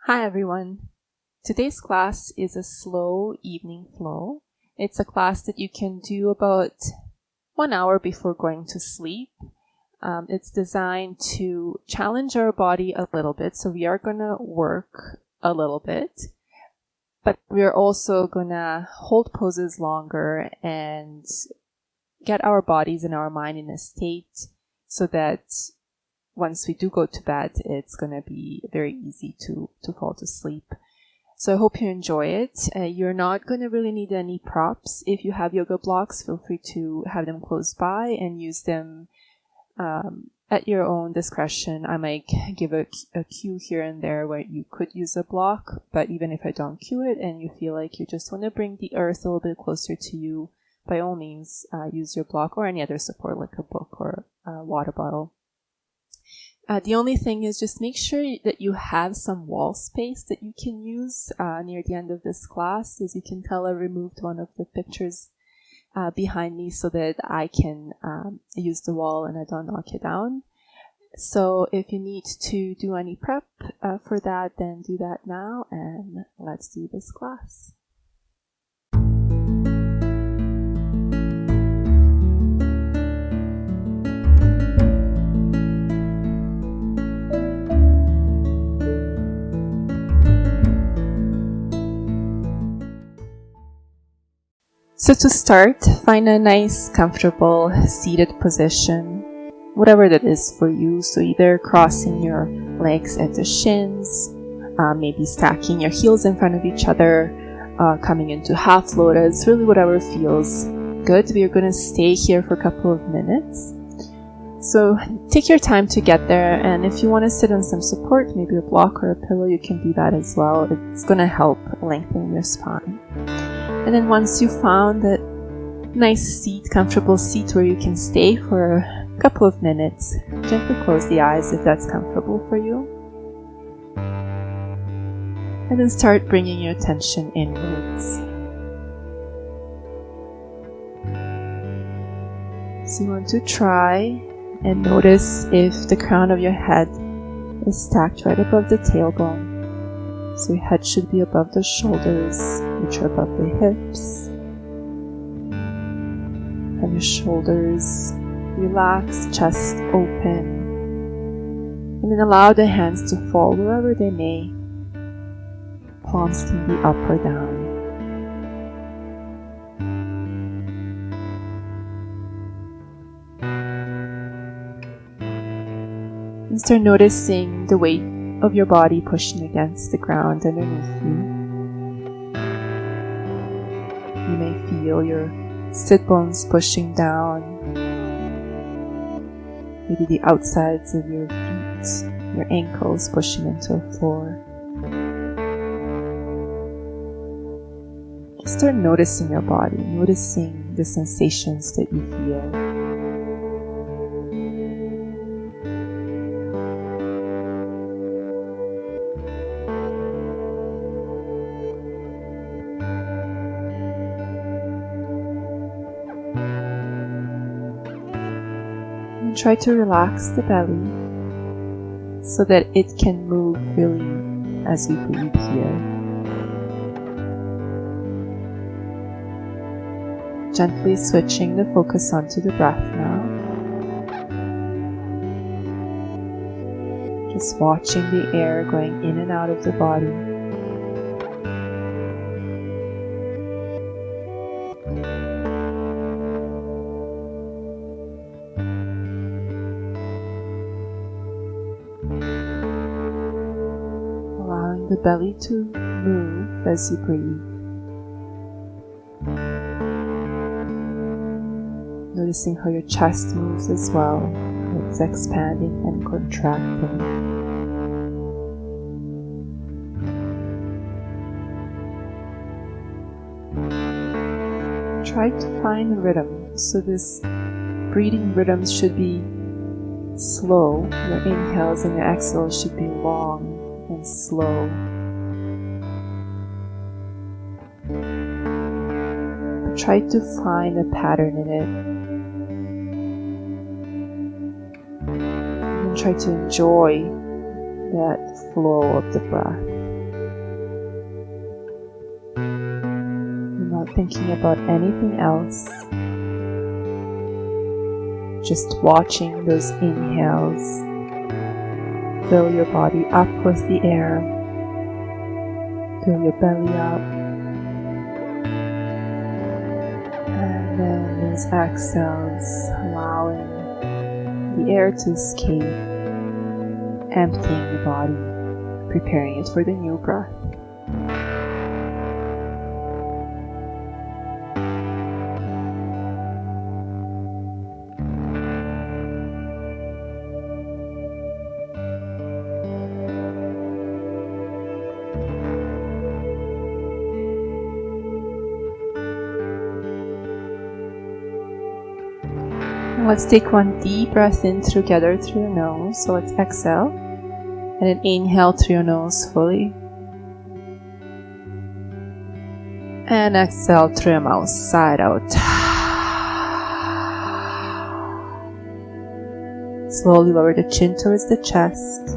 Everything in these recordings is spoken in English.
Hi everyone. Today's class is a slow evening flow. It's a class that you can do about 1 hour before going to sleep. It's designed to challenge our body a little bit, so we are going to work a little bit, but we're also going to hold poses longer and get our bodies and our mind in a state so that once we do go to bed, it's going to be very easy to fall to sleep. So I hope you enjoy it. You're not going to really need any props. If you have yoga blocks, feel free to have them close by and use them at your own discretion. I might give a cue here and there where you could use a block, but even if I don't cue it and you feel like you just want to bring the earth a little bit closer to you, by all means, use your block or any other support like a book or a water bottle. The only thing is just make sure that you have some wall space that you can use near the end of this class. As you can tell, I removed one of the pictures behind me so that I can use the wall and I don't knock it down. So if you need to do any prep for that, then do that now, and let's do this class. So to start, find a nice, comfortable, seated position, whatever that is for you. So either crossing your legs at the shins, maybe stacking your heels in front of each other, coming into half lotus, really whatever feels good. We are going to stay here for a couple of minutes. So take your time to get there, and if you want to sit on some support, maybe a block or a pillow, you can do that as well. It's going to help lengthen your spine. And then once you found that nice seat, comfortable seat where you can stay for a couple of minutes, gently close the eyes if that's comfortable for you. And then start bringing your attention inwards. So you want to try and notice if the crown of your head is stacked right above the tailbone. So your head should be above the shoulders, which are above the hips. And your shoulders relax, chest open. And then allow the hands to fall wherever they may. Palms can be up or down. And start noticing the weight of your body pushing against the ground underneath you. You may feel your sit bones pushing down, maybe the outsides of your feet, your ankles pushing into the floor. Just start noticing your body, noticing the sensations that you feel. And try to relax the belly so that it can move freely as we breathe here. Gently switching the focus onto the breath now. Just watching the air going in and out of the body. Allowing the belly to move as you breathe. Noticing how your chest moves as well. It's expanding and contracting. Try to find a rhythm. So this breathing rhythms should be slow. Your inhales and your exhales should be long and slow. But try to find a pattern in it. And try to enjoy that flow of the breath. thinking about anything else. Just watching those inhales fill your body up with the air, fill your belly up, and then those exhales allowing the air to escape, emptying the body, preparing it for the new breath. Let's take one deep breath in together through your nose. So let's exhale and then inhale through your nose fully. And exhale through your mouth, side out. Slowly lower the chin towards the chest.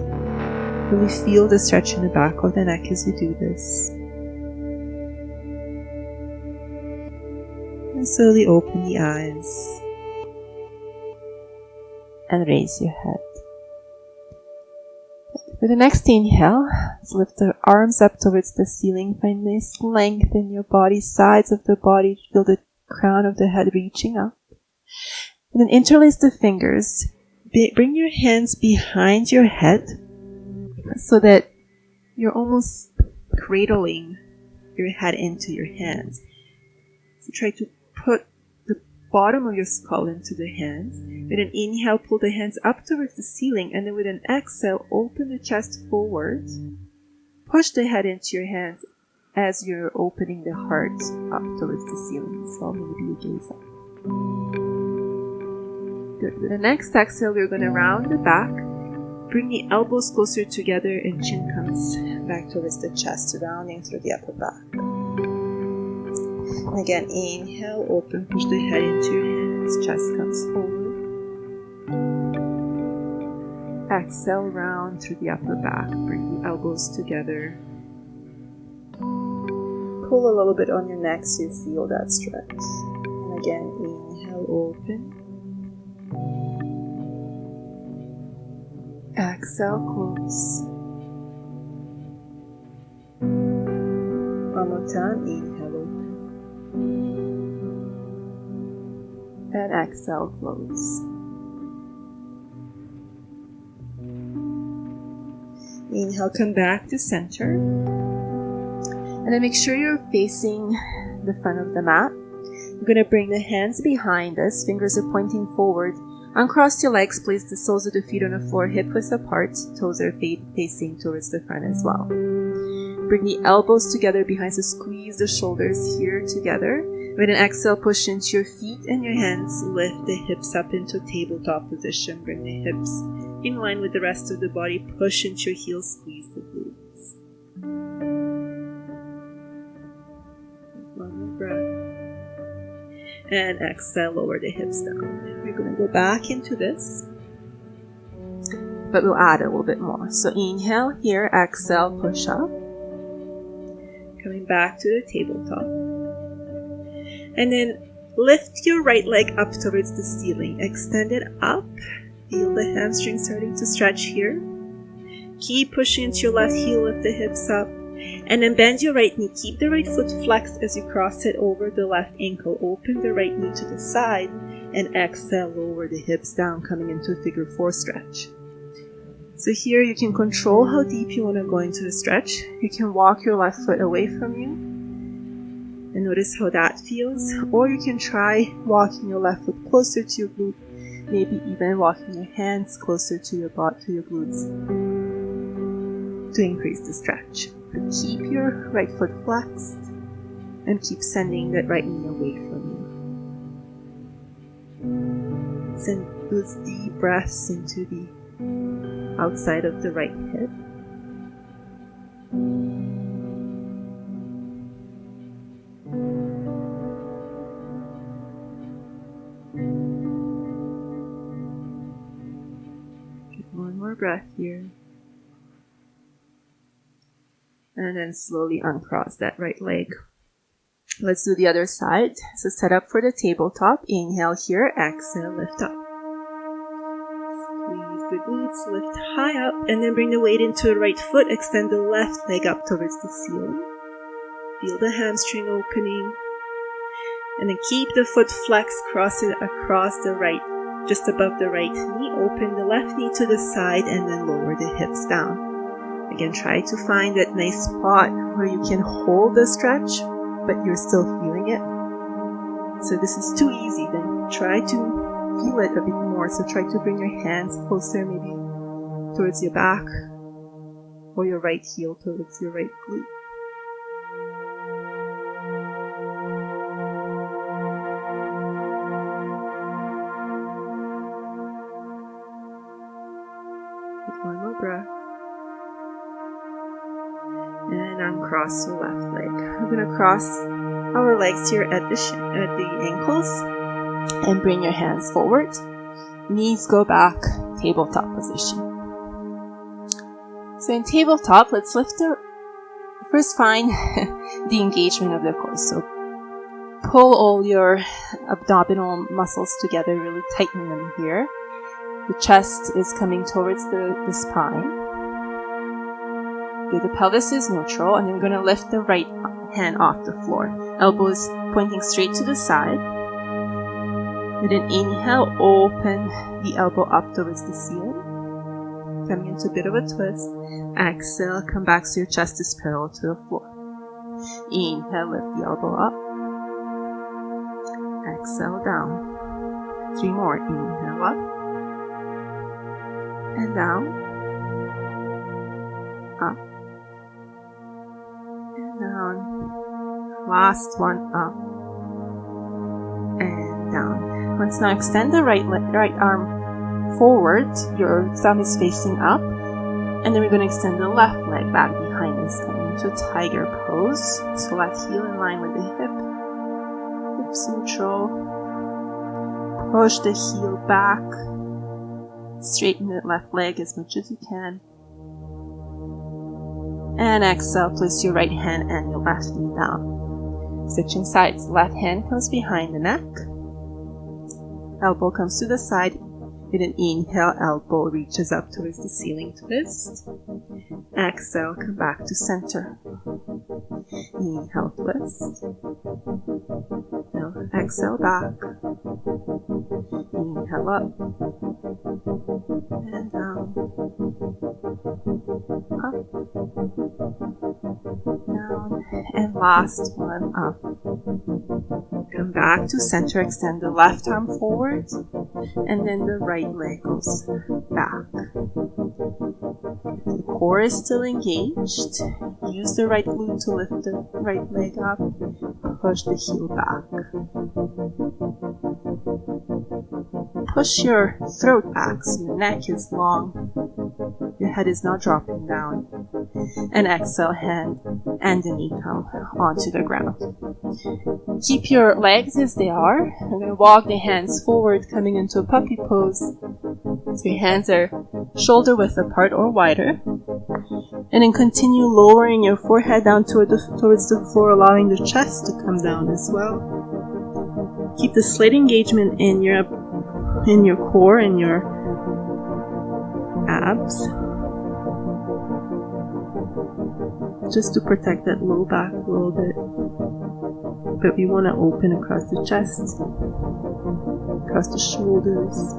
Really feel the stretch in the back of the neck as you do this. And slowly open the eyes. And raise your head. For the next inhale, let's lift the arms up towards the ceiling. Find nice length in your body, sides of the body. Feel the crown of the head reaching up. And then interlace the fingers. Bring your hands behind your head so that you're almost cradling your head into your hands. So try to put the bottom of your skull into the hands. With an inhale, pull the hands up towards the ceiling, and then with an exhale, open the chest forward. Push the head into your hands as you're opening the heart up towards the ceiling. So maybe you gaze up. Good. With the next exhale, we're going to round the back. Bring the elbows closer together and chin comes back towards the chest, rounding through the upper back. And again, inhale, open, push the head into your hands, chest comes forward. Exhale, round through the upper back, bring the elbows together. Pull a little bit on your neck so you feel that stretch. And again, inhale, open. Exhale, close. One more time, inhale, open. And exhale, close. Inhale, come back to center. And then make sure you're facing the front of the mat. We're going to bring the hands behind us, fingers are pointing forward. Uncross your legs, place the soles of the feet on the floor, hip width apart, toes are facing towards the front as well. Bring the elbows together behind, so squeeze the shoulders here together. With an exhale, push into your feet and your hands, lift the hips up into tabletop position. Bring the hips in line with the rest of the body, push into your heels, squeeze the glutes. One more breath. And exhale, lower the hips down. We're going to go back into this, but we'll add a little bit more. So inhale here, exhale, push up. Coming back to the tabletop. And then lift your right leg up towards the ceiling. Extend it up. Feel the hamstring starting to stretch here. Keep pushing into your left heel, lift the hips up. And then bend your right knee. Keep the right foot flexed as you cross it over the left ankle. Open the right knee to the side. And exhale, lower the hips down, coming into a figure 4 stretch. So here you can control how deep you want to go into the stretch. You can walk your left foot away from you and notice how that feels. Or you can try walking your left foot closer to your glute, maybe even walking your hands closer to your butt, to your glutes, to increase the stretch. But keep your right foot flexed and keep sending that right knee away from you. Send those deep breaths into the outside of the right hip. Get one more breath here. And then slowly uncross that right leg. Let's do the other side. So set up for the tabletop. Inhale here, exhale, lift up. Squeeze the glutes, lift high up, and then bring the weight into the right foot. Extend the left leg up towards the ceiling. Feel the hamstring opening. And then keep the foot flexed, cross it across the right, just above the right knee. Open the left knee to the side and then lower the hips down. Again, try to find that nice spot where you can hold the stretch, but you're still feeling it. So this is too easy, then try to feel it a bit more. So try to bring your hands closer, maybe towards your back, or your right heel towards your right glute. One more breath. And uncross your left leg. We're going to cross our legs here at the ankles and bring your hands forward. Knees go back, tabletop position. So in tabletop, let's first find the engagement of the core. So pull all your abdominal muscles together, really tighten them here. The chest is coming towards the spine. Okay, the pelvis is neutral, and then we're going to lift the right hand off the floor. Elbows pointing straight to the side. And then inhale, open the elbow up towards the ceiling. Coming into a bit of a twist. Exhale, come back so your chest is parallel to the floor. Inhale, lift the elbow up. Exhale, down. 3 more. Inhale, up. And down, up, and down, last one, up, and down. Let's now extend the right arm forward, your thumb is facing up, and then we're going to extend the left leg back behind us, coming into a tiger pose. So left heel in line with the hip, hips neutral, push the heel back, straighten the left leg as much as you can. And exhale, place your right hand and your left knee down. Switching sides. Left hand comes behind the neck. Elbow comes to the side. With an inhale, elbow reaches up towards the ceiling, twist. Exhale, come back to center. Inhale, twist. Now exhale, back. Inhale, up. And down. Up. Down. And last one, up. Come back to center, extend the left arm forward, and then the right leg goes back. The core is still engaged. Use the right glute to lift the right leg up. Push the heel back. Push your throat back so your neck is long. Your head is not dropping down. And exhale, hand and the knee come onto the ground. Keep your legs as they are. I'm going to walk the hands forward, coming into a puppy pose. So your hands are shoulder width apart or wider. And then continue lowering your forehead down towards the floor, allowing the chest to come down as well. Keep the slight engagement in your core and your abs, just to protect that low back a little bit. But we want to open across the chest, across the shoulders.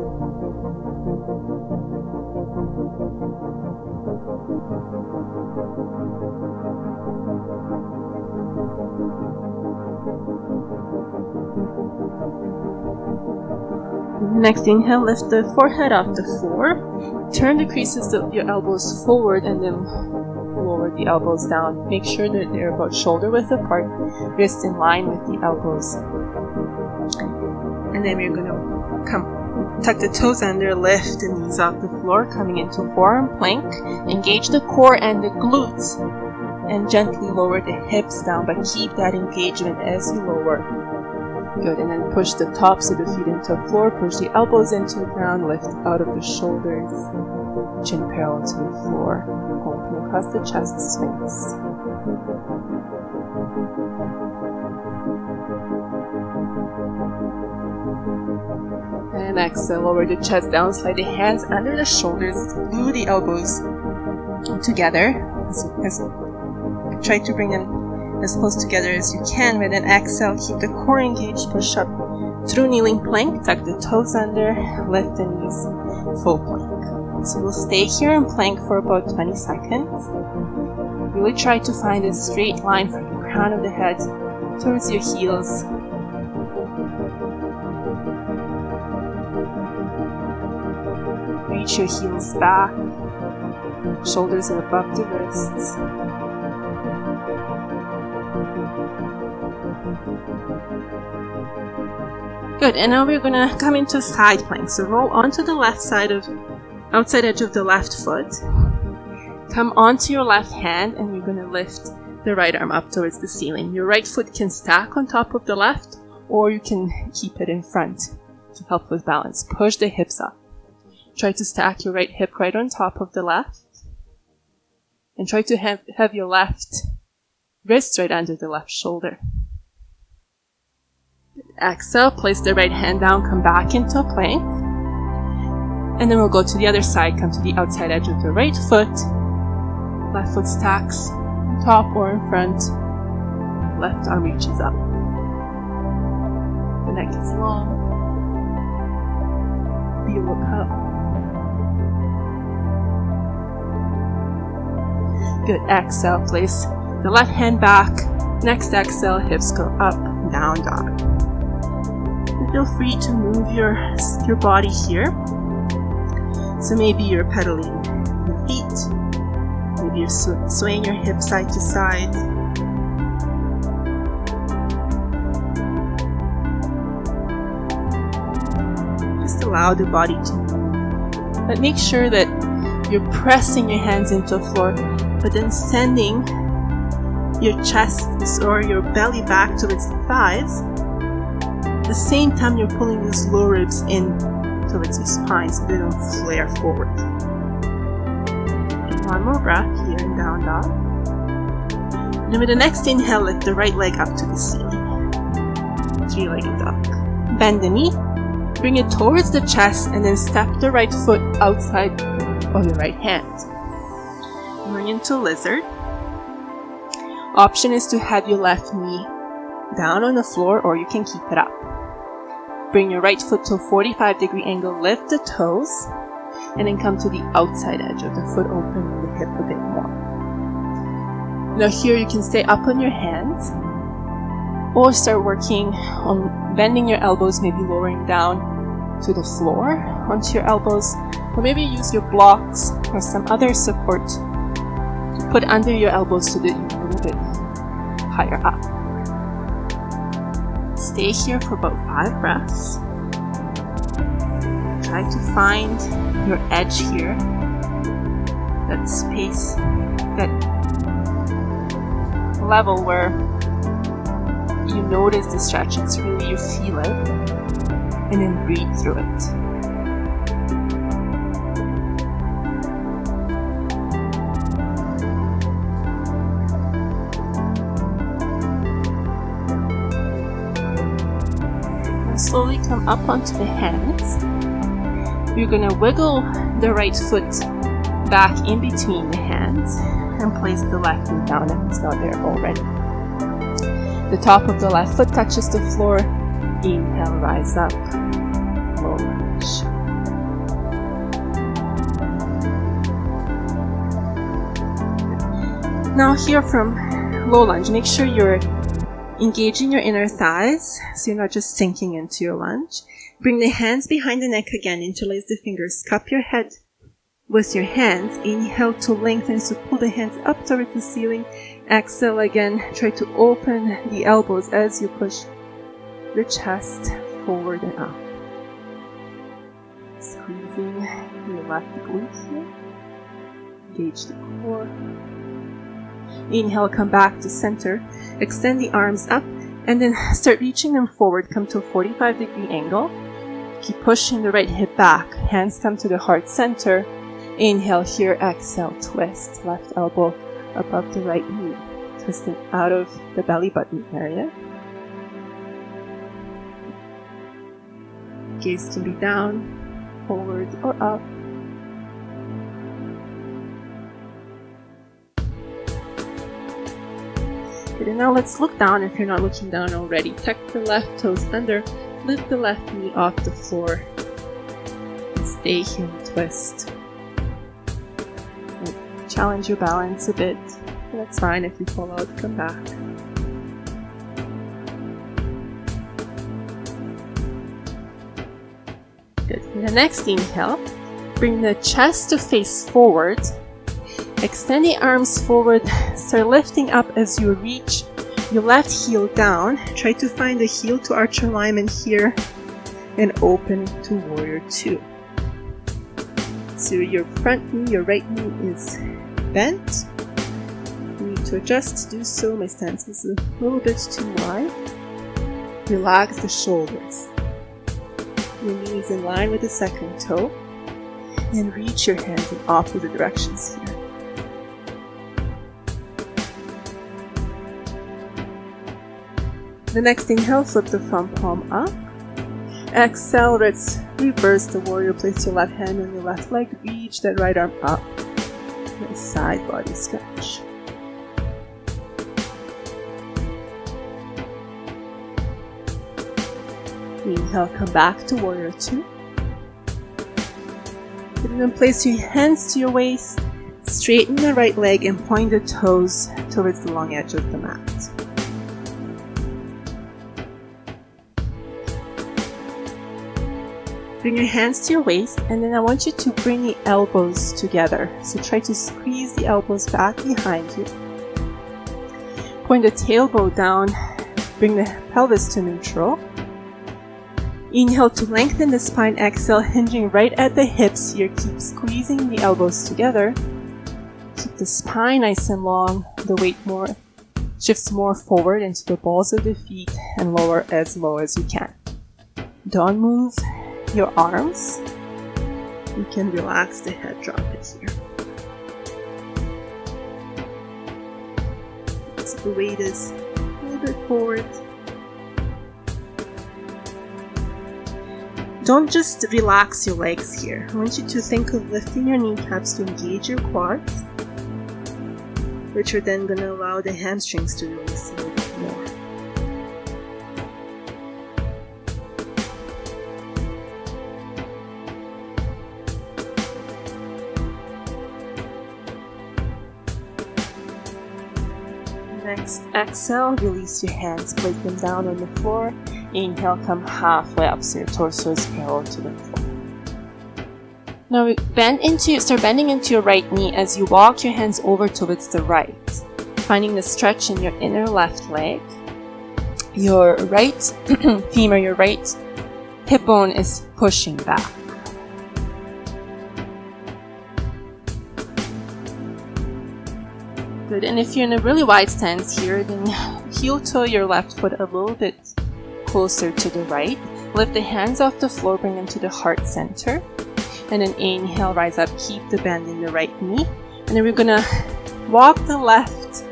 Next inhale, lift the forehead off the floor. Turn the creases of your elbows forward and then lower the elbows down. Make sure that they're about shoulder width apart, wrists in line with the elbows. And then we're going to tuck the toes under, lift the knees off the floor, coming into forearm plank. Engage the core and the glutes and gently lower the hips down, but keep that engagement as you lower. Good, and then push the tops of the feet into the floor, push the elbows into the ground, lift out of the shoulders, chin parallel to the floor, open across the chest space. And exhale, lower the chest down, slide the hands under the shoulders, glue the elbows together. Try to bring them as close together as you can. With an exhale, keep the core engaged, push up through kneeling plank, tuck the toes under, lift the knees, full plank. So we'll stay here in plank for about 20 seconds. Really try to find a straight line from the crown of the head towards your heels. Reach your heels back, shoulders are above the wrists. Good, and now we're gonna come into side plank. So roll onto the left side of, outside edge of the left foot. Come onto your left hand and you're gonna lift the right arm up towards the ceiling. Your right foot can stack on top of the left, or you can keep it in front to help with balance. Push the hips up. Try to stack your right hip right on top of the left. And try to have your left wrist right under the left shoulder. Exhale, place the right hand down, come back into a plank. And then we'll go to the other side, come to the outside edge of the right foot. Left foot stacks on top or in front. Left arm reaches up. The neck is long. You look up. Good, exhale, place the left hand back. Next exhale, hips go up, down dog. And feel free to move your body here. So maybe you're pedaling your feet. Maybe you're swaying your hips side to side. Just allow the body to move. But make sure that you're pressing your hands into the floor, but then sending your chest or your belly back towards the thighs. At the same time, you're pulling these lower ribs in towards your spine so they don't flare forward. One more breath here in down dog. And then with the next inhale, lift the right leg up to the ceiling. Three-legged dog. Bend the knee, bring it towards the chest, and then step the right foot outside of the right hand. Going into lizard. Option is to have your left knee down on the floor, or you can keep it up. Bring your right foot to a 45-degree angle, lift the toes, and then come to the outside edge of the foot, opening the hip a bit more. Now here you can stay up on your hands, or start working on bending your elbows, maybe lowering down to the floor onto your elbows, or maybe use your blocks or some other support to put under your elbows so that you're a little bit higher up. Stay here for about 5 breaths. Try to find your edge here, that space, that level where you notice the stretch, it's really you feel it, and then breathe through it. Slowly come up onto the hands. You're going to wiggle the right foot back in between the hands and place the left knee down if it's not there already. The top of the left foot touches the floor. Inhale, rise up. Low lunge. Now here from low lunge, make sure you're engaging your inner thighs, so you're not just sinking into your lunge. Bring the hands behind the neck again, interlace the fingers, cup your head with your hands. Inhale to lengthen, so pull the hands up towards the ceiling. Exhale again, try to open the elbows as you push the chest forward and up. Squeezing your left glute here. Engage the core. Inhale, come back to center. Extend the arms up and then start reaching them forward. Come to a 45-degree angle. Keep pushing the right hip back. Hands come to the heart center. Inhale here, exhale, twist. Left elbow above the right knee. Twist it out of the belly button area. gaze can be down, forward, or up. Good, and now let's look down if you're not looking down already. Tuck the left toes under, lift the left knee off the floor, and stay here and twist. And challenge your balance a bit. That's fine. If you fall out, come back. Good. In the next inhale, bring the chest to face forward. Extend the arms forward. Start lifting up as you reach your left heel down. Try to find the heel to arch alignment here and open to Warrior 2. So your front knee, your right knee is bent. You need to adjust to do so. My stance is a little bit too wide. Relax the shoulders. Your knees in line with the second toe. And reach your hands in opposite directions here. The next inhale, flip the front palm up. Exhale, let's reverse the warrior. Place your left hand on your left leg. Reach that right arm up. Nice side body stretch. Inhale, come back to Warrior 2. And then place your hands to your waist. Straighten the right leg and point the toes towards the long edge of the mat. Bring your hands to your waist, and then I want you to bring the elbows together. So try to squeeze the elbows back behind you. Point the tailbone down, bring the pelvis to neutral. Inhale to lengthen the spine, exhale, hinging right at the hips here. Keep squeezing the elbows together. Keep the spine nice and long. The weight shifts more forward into the balls of the feet and lower as low as you can. Don't move your arms. You can relax the head, drop it here. So the weight is a little bit forward. Don't just relax your legs here. I want you to think of lifting your kneecaps to engage your quads, which are then going to allow the hamstrings to release a little bit more. Next, exhale, release your hands, place them down on the floor. Inhale, come halfway up so your torso is parallel to the floor. Now start bending into your right knee as you walk your hands over towards the right, finding the stretch in your inner left leg. Your right femur, your right hip bone is pushing back. Good, and if you're in a really wide stance here, then heel toe your left foot a little bit closer to the right. Lift the hands off the floor, bring them to the heart center. And then inhale, rise up, keep the bend in the right knee. And then we're gonna walk the left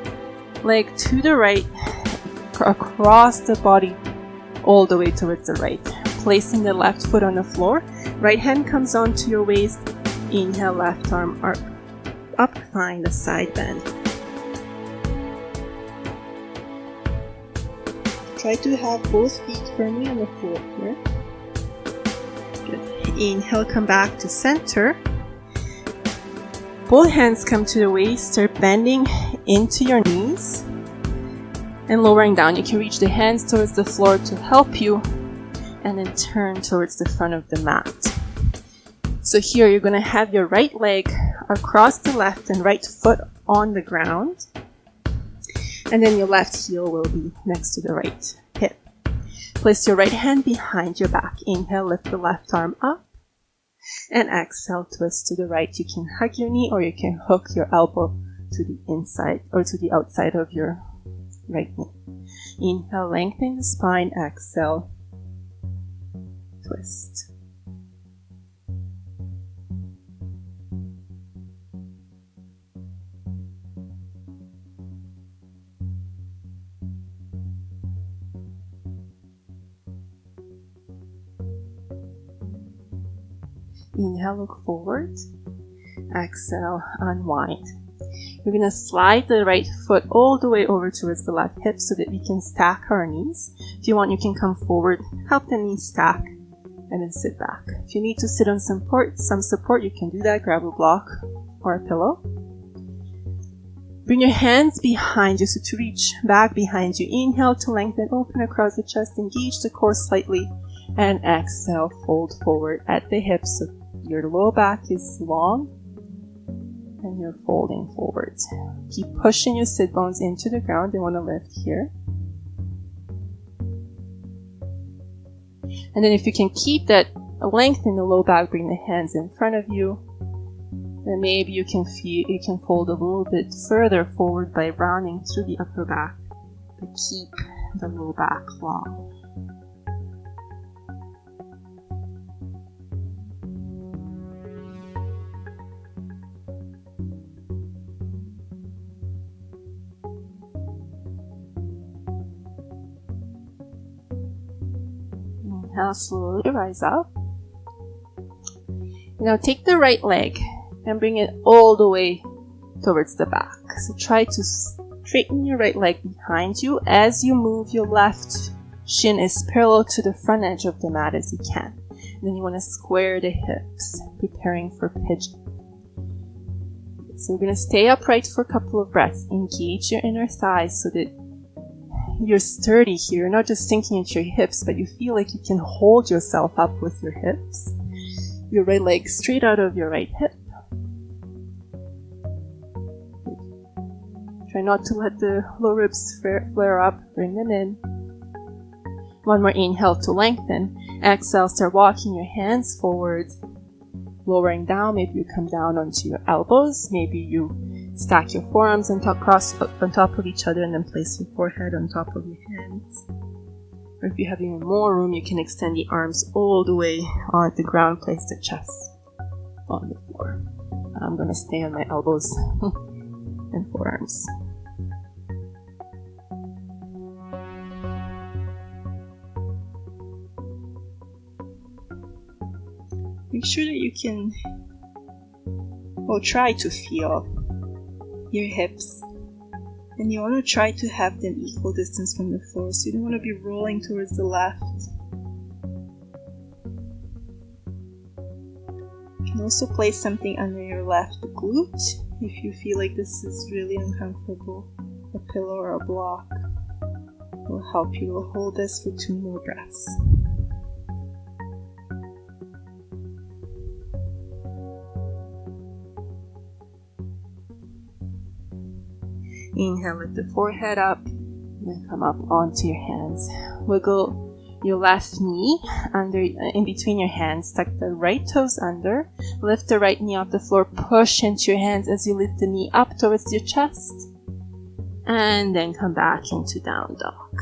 leg to the right, across the body, all the way towards the right. Placing the left foot on the floor. Right hand comes onto your waist. Inhale, left arm up, find a side bend. Try to have both feet firmly on the floor here. Good. Inhale, come back to center. Both hands come to the waist. Start bending into your knees and lowering down. You can reach the hands towards the floor to help you, and then turn towards the front of the mat. So here you're going to have your right leg across the left and right foot on the ground. And then your left heel will be next to the right hip. Place your right hand behind your back. Inhale, lift the left arm up. And exhale, twist to the right. You can hug your knee or you can hook your elbow to the inside or to the outside of your right knee. Inhale, lengthen the spine. Exhale, twist. Inhale, look forward. Exhale, unwind. We're going to slide the right foot all the way over towards the left hip so that we can stack our knees. If you want, you can come forward, help the knees stack, and then sit back. If you need to sit on some support, you can do that. Grab a block or a pillow. Bring your hands behind you, so to reach back behind you. Inhale to lengthen, open across the chest, engage the core slightly, and exhale, fold forward at the hips so your low back is long and you're folding forward. Keep pushing your sit bones into the ground. They want to lift here. And then if you can keep that length in the low back, bring the hands in front of you. Then maybe you can fold a little bit further forward by rounding through the upper back, but keep the low back long. Inhale, slowly rise up. Now take the right leg and bring it all the way towards the back. So try to straighten your right leg behind you. As you move, your left shin is parallel to the front edge of the mat as you can. And then you want to square the hips, preparing for pigeon. So we're going to stay upright for a couple of breaths. Engage your inner thighs so that you're sturdy here. You're not just sinking into your hips, but you feel like you can hold yourself up with your hips. Your right leg straight out of your right hip. Try not to let the low ribs flare up. Bring them in. One more inhale to lengthen. Exhale, start walking your hands forward, lowering down. Maybe you come down onto your elbows. Maybe you stack your forearms on top of each other and then place your forehead on top of your hands. Or if you have even more room, you can extend the arms all the way on the ground. Place the chest on the floor. I'm going to stay on my elbows and forearms. Make sure that you can, try to feel your hips. And you want to try to have them equal distance from the floor, so you don't want to be rolling towards the left. You can also place something under your left glute if you feel like this is really uncomfortable. A pillow or a block will help you. We'll hold this for 2 more breaths. Inhale, lift the forehead up, and then come up onto your hands. Wiggle your left knee in between your hands. Tuck the right toes under. Lift the right knee off the floor. Push into your hands as you lift the knee up towards your chest. And then come back into down dog.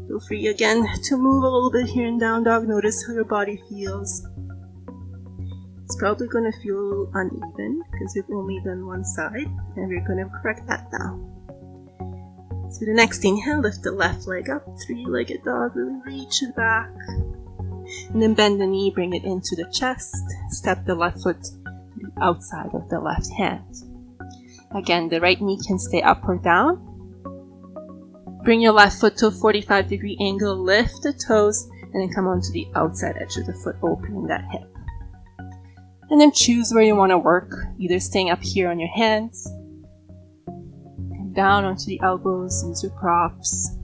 Feel free again to move a little bit here in down dog. Notice how your body feels. It's probably going to feel a little uneven because we've only done one side, and we're going to correct that now. So the next inhale, lift the left leg up, 3-legged dog, really reach it back. And then bend the knee, bring it into the chest, step the left foot to the outside of the left hand. Again, the right knee can stay up or down. Bring your left foot to a 45-degree angle, lift the toes, and then come onto the outside edge of the foot, opening that hip. And then choose where you want to work, either staying up here on your hands, come down onto the elbows, use your props.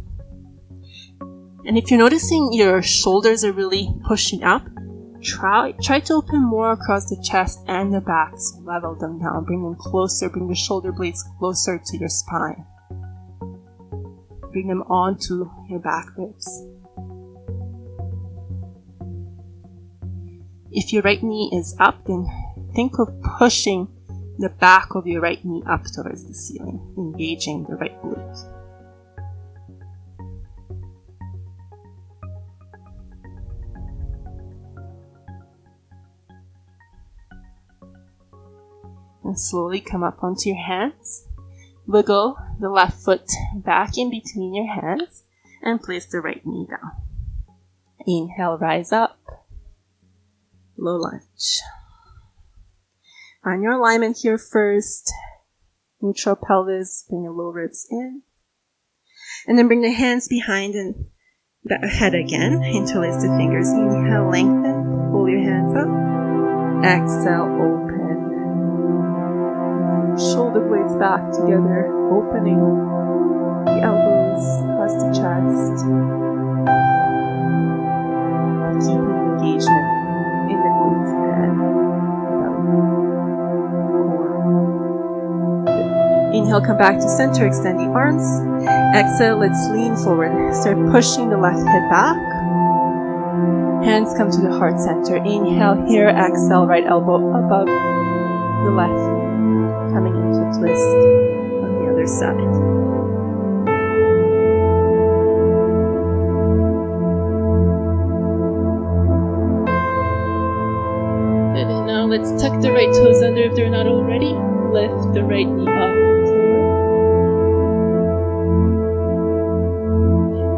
And if you're noticing your shoulders are really pushing up, try to open more across the chest and the back, so level them down, bring them closer, bring the shoulder blades closer to your spine. Bring them onto your back ribs. If your right knee is up, then think of pushing the back of your right knee up towards the ceiling, engaging the right glute. And slowly come up onto your hands. Wiggle the left foot back in between your hands and place the right knee down. Inhale, rise up. low lunge. Find your alignment here first. Neutral pelvis, bring your low ribs in. And then bring the hands behind and head again. Interlace the fingers. Inhale, lengthen. Pull your hands up. Exhale, open. Shoulder blades back together, opening the elbows across the chest. Keeping engagement in the glutes and core. Inhale, come back to center, extend the arms. Exhale, let's lean forward. Start pushing the left hip back. Hands come to the heart center. Inhale here, exhale, right elbow above the left knee. Coming into a twist on the other side. Good, and now let's tuck the right toes under if they're not already. Lift the right knee up.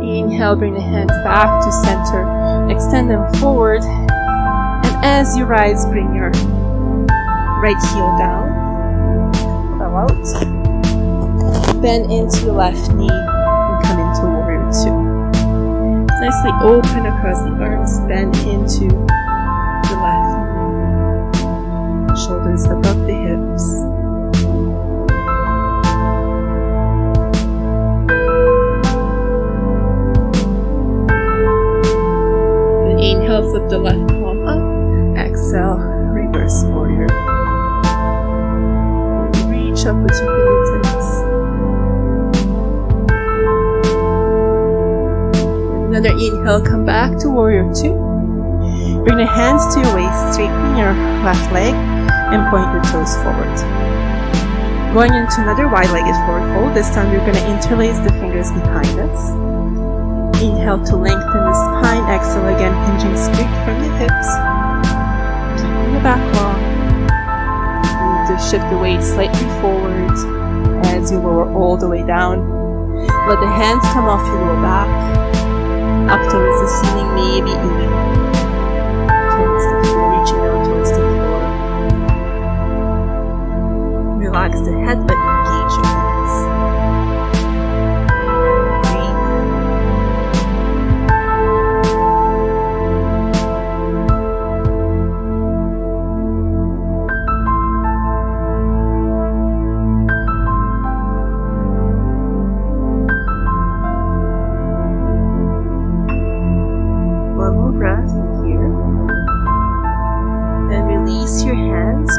Inhale, bring the hands back to center. Extend them forward. And as you rise, bring your right heel down. Bow out. Bend into the left knee and come into warrior two. Nicely open across the arms. Bend into the left knee. Shoulders above the hips. Inhale, flip the left palm up. Exhale, reverse warrior. Reach up with your fingertips. Another inhale, come back to warrior two. Bring the hands to your waist, straighten your left leg, and point your toes forward. Going into another wide-legged forward fold. This time you're going to interlace the fingers behind us. Inhale to lengthen the spine. Exhale again, hinging straight from the hips. Keeping the back long. Move to shift the weight slightly forward as you lower all the way down. Let the hands come off your lower back, up towards the ceiling, maybe even towards the floor, reaching out towards the floor. Relax the head, but engage your hands.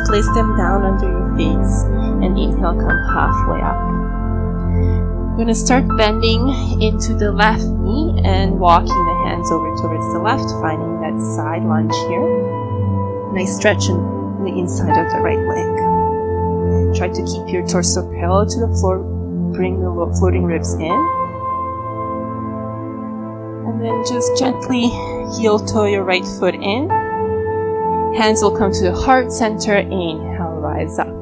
Place them down under your face and inhale, come halfway up. We're going to start bending into the left knee and walking the hands over towards the left, finding that side lunge here. Nice stretch in the inside of the right leg. Try to keep your torso parallel to the floor. Bring the floating ribs in. And then just gently heel toe your right foot in. Hands will come to the heart center. Inhale, rise up.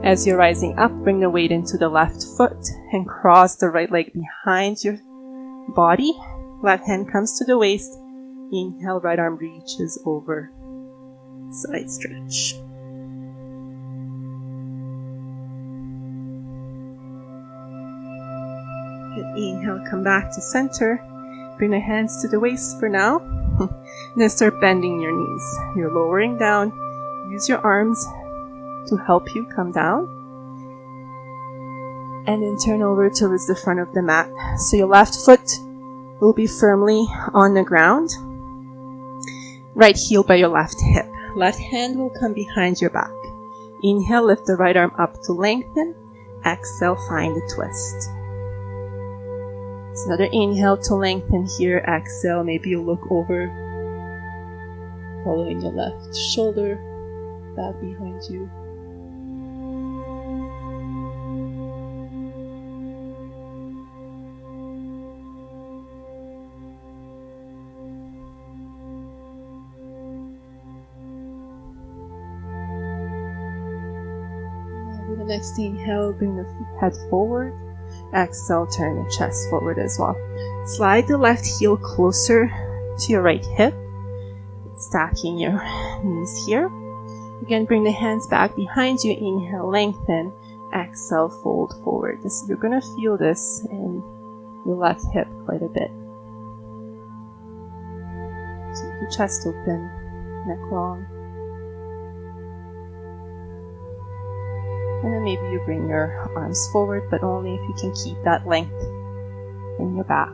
As you're rising up, bring the weight into the left foot and cross the right leg behind your body. Left hand comes to the waist. Inhale, right arm reaches over. Side stretch. Good. Inhale, come back to center. Bring the hands to the waist for now. Then start bending your knees. You're lowering down. Use your arms to help you come down. And then turn over towards the front of the mat. So your left foot will be firmly on the ground. Right heel by your left hip. Left hand will come behind your back. Inhale, lift the right arm up to lengthen. Exhale, find a twist. So another inhale to lengthen here. Exhale, maybe you look over, following your left shoulder back behind you. Now with the next inhale, bring the head forward. Exhale, turn the chest forward as well. Slide the left heel closer to your right hip. Stacking your knees here. Again, bring the hands back behind you. Inhale, lengthen. Exhale, fold forward. You're going to feel this in your left hip quite a bit. Keep your chest open, neck long. And then maybe you bring your arms forward, but only if you can keep that length in your back.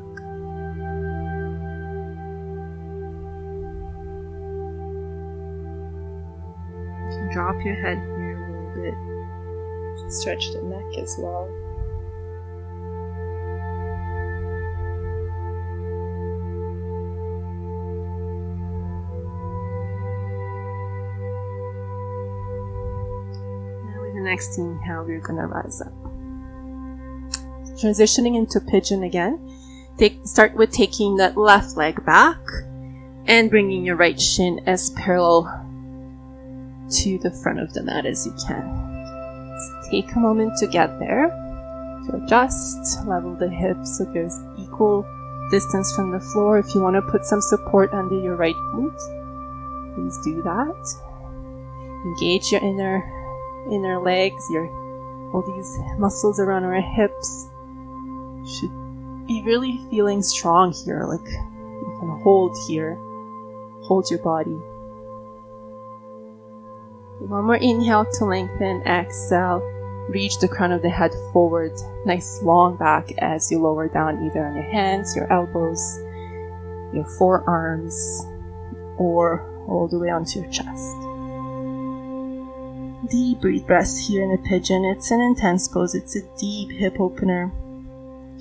You can drop your head here a little bit. Stretch the neck as well. Next inhale, we're going to rise up. Transitioning into pigeon again. Start with taking that left leg back and bringing your right shin as parallel to the front of the mat as you can. So take a moment to get there, to adjust, level the hips so there's equal distance from the floor. If you want to put some support under your right glute, please do that. Engage your inner legs, all these muscles around our hips should be really feeling strong here. Like you can hold your body. One more inhale to lengthen. Exhale, reach the crown of the head forward. Nice long back as you lower down either on your hands, your elbows, your forearms, or all the way onto your chest. Deep breaths here in a pigeon. It's an intense pose. It's a deep hip opener,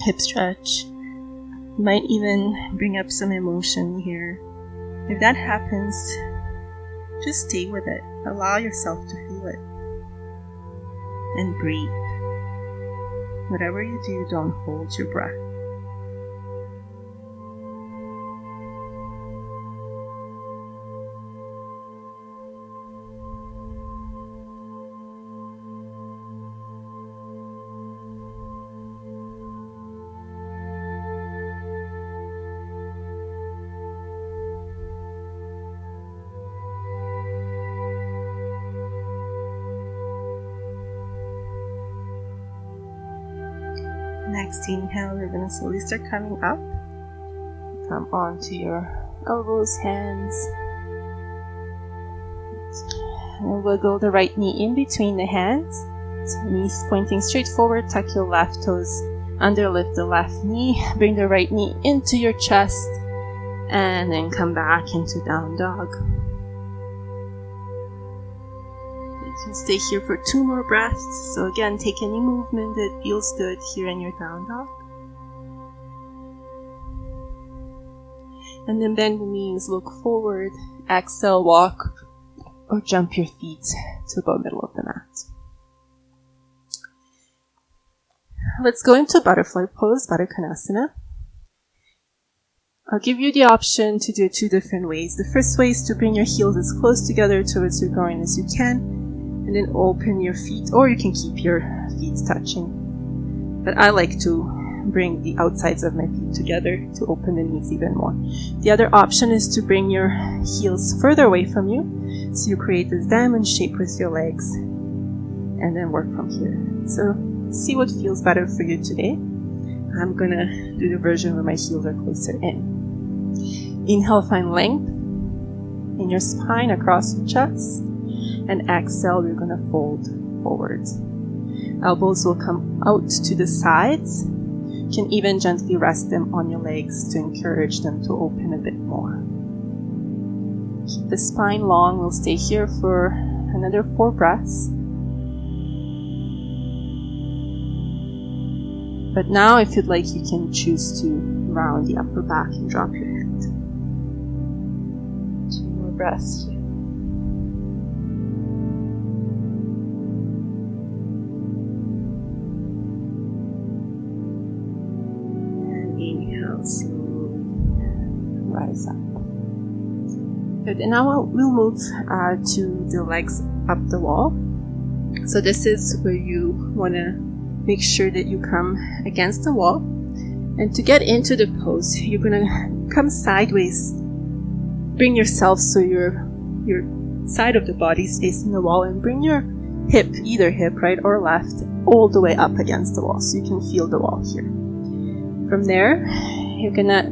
hip stretch. You might even bring up some emotion here. If that happens, just stay with it. Allow yourself to feel it. And breathe. Whatever you do, don't hold your breath. Next inhale, you're going to slowly start coming up. Come onto your elbows, hands. And wiggle the right knee in between the hands. So knees pointing straight forward. Tuck your left toes under, lift the left knee. Bring the right knee into your chest. And then come back into down dog. You can stay here for 2 more breaths. So again, take any movement that feels good here in your down dog. And then bend the knees, look forward. Exhale, walk or jump your feet to about middle of the mat. Let's go into butterfly pose, Baddha Konasana. I'll give you the option to do it 2 different ways. The first way is to bring your heels as close together towards your groin as you can, and then open your feet, or you can keep your feet touching. But I like to bring the outsides of my feet together to open the knees even more. The other option is to bring your heels further away from you, so you create this diamond shape with your legs, and then work from here. So see what feels better for you today. I'm gonna do the version where my heels are closer in. Inhale, find length in your spine across your chest, and exhale, we're gonna fold forward. Elbows will come out to the sides. You can even gently rest them on your legs to encourage them to open a bit more. Keep the spine long. We'll stay here for another 4 breaths. But now, if you'd like, you can choose to round the upper back and drop your head. 2 more breaths here. And inhale, slowly rise up. Good. And now we'll move to the legs up the wall. So this is where you want to make sure that you come against the wall. And to get into the pose, you're going to come sideways bring yourself so your side of the body is facing the wall, and bring your hip, either hip, right or left, all the way up against the wall so you can feel the wall here. From there, you're gonna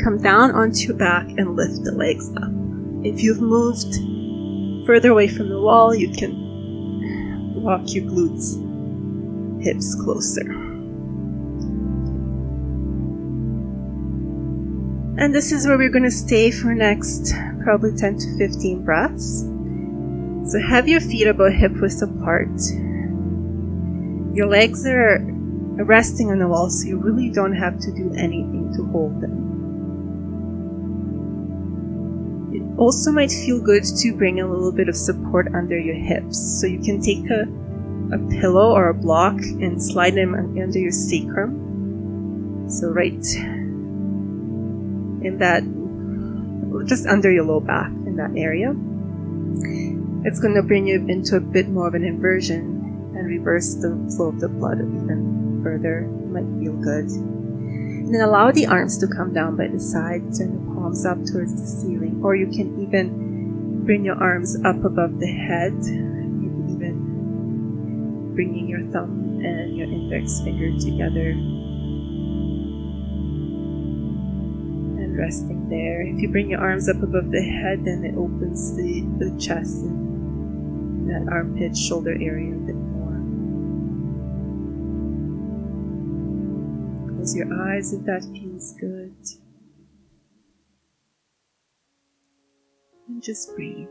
come down onto your back and lift the legs up. If you've moved further away from the wall, you can walk your glutes, hips closer. And this is where we're going to stay for next probably 10 to 15 breaths. So have your feet about hip width apart. Your legs are resting on the wall, so you really don't have to do anything to hold them. It also might feel good to bring a little bit of support under your hips. So you can take a pillow or a block and slide them under your sacrum. So right in that, just under your low back in that area. It's going to bring you into a bit more of an inversion and reverse the flow of the blood even further. It might feel good. And then allow the arms to come down by the sides, turn the palms up towards the ceiling, or you can even bring your arms up above the head, maybe even bringing your thumb and your index finger together. Resting there. If you bring your arms up above the head, then it opens the chest and that armpit, shoulder area a bit more. Close your eyes if that feels good. And just breathe.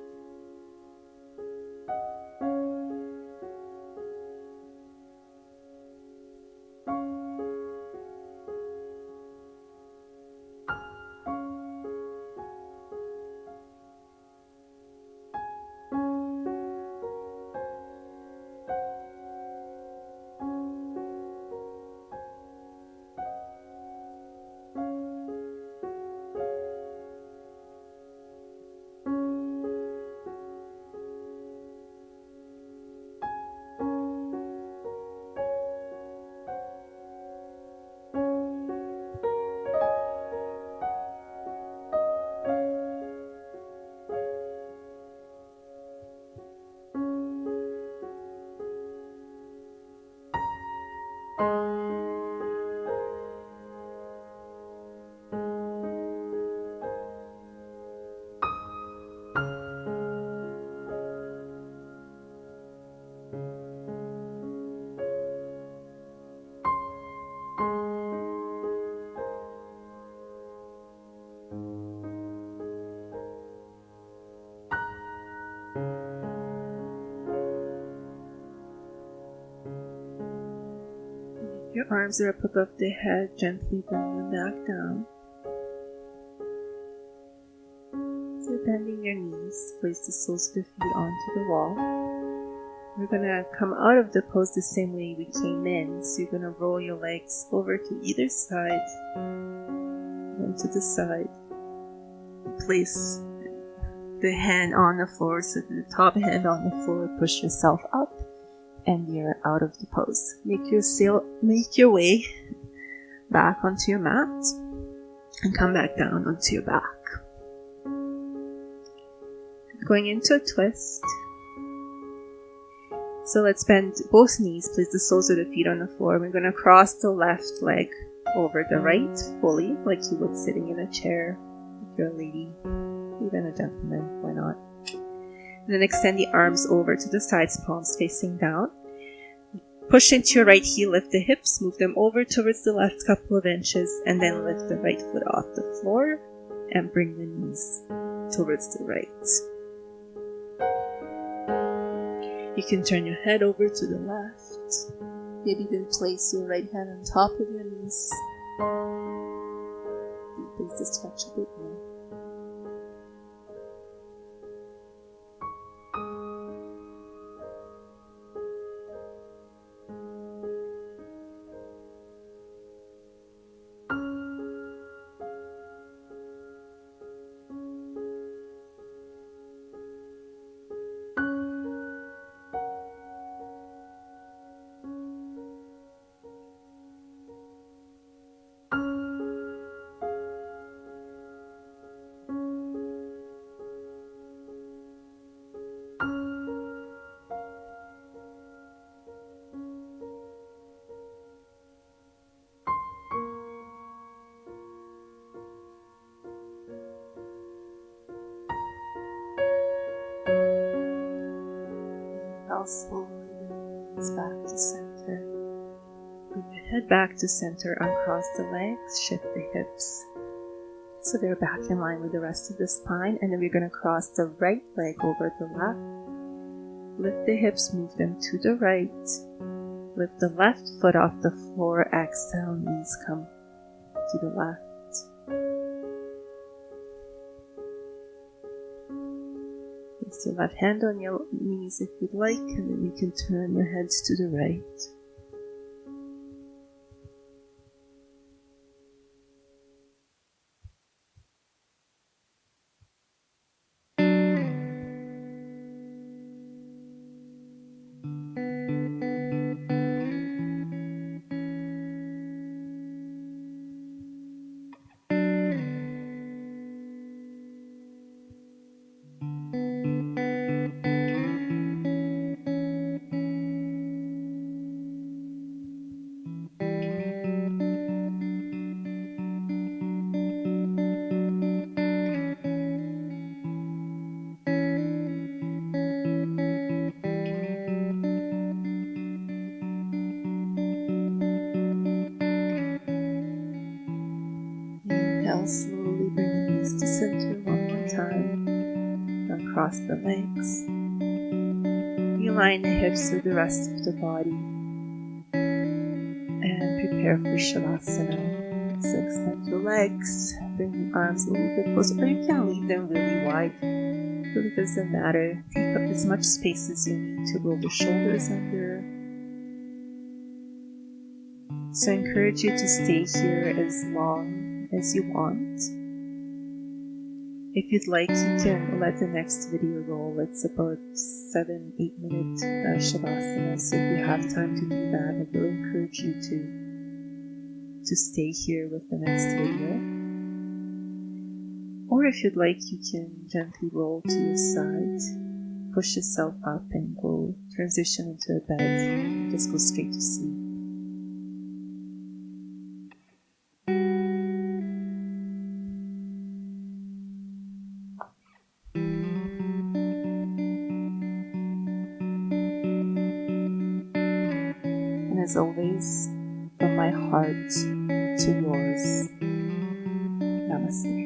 Your arms are up above the head, gently bring them back down. So bending your knees, place the soles of the feet onto the wall. We're going to come out of the pose the same way we came in. So you're going to roll your legs over to either side, and to the side. Place the hand on the floor, so the top hand on the floor, push yourself up. And you're out of the pose. Make your way back onto your mat and come back down onto your back. Going into a twist. So let's bend both knees, place the soles of the feet on the floor. We're going to cross the left leg over the right fully, like you would sitting in a chair if you're a lady, even a gentleman, why not? And then extend the arms over to the sides, palms facing down. Push into your right heel, lift the hips, move them over towards the left couple of inches, and then lift the right foot off the floor and bring the knees towards the right. You can turn your head over to the left. Maybe even place your right hand on top of your knees. Deepen the stretch a bit more. Inhale slowly, release back to center. Bring your head back to center, uncross the legs, shift the hips. So they're back in line with the rest of the spine, and then we're going to cross the right leg over the left. Lift the hips, move them to the right. Lift the left foot off the floor, exhale, knees come to the left. Place your left hand on your knees if you'd like, and then you can turn your heads to the right. Inhale, slowly bring the knees to center one more time. Uncross the legs. Realign the hips with the rest of the body. And prepare for Shavasana. So extend your legs. Bring the arms a little bit closer, or you can leave them really wide. It really doesn't matter. Take up as much space as you need to roll the shoulders under. So I encourage you to stay here as long as you want. If you'd like, you can let the next video roll. It's about 7-8 minute Shavasana. So if you have time to do that, I will encourage you to stay here with the next video. Or if you'd like, you can gently roll to your side, push yourself up and go transition into a bed. Just go straight to sleep. And as always, from my heart to yours, namaste.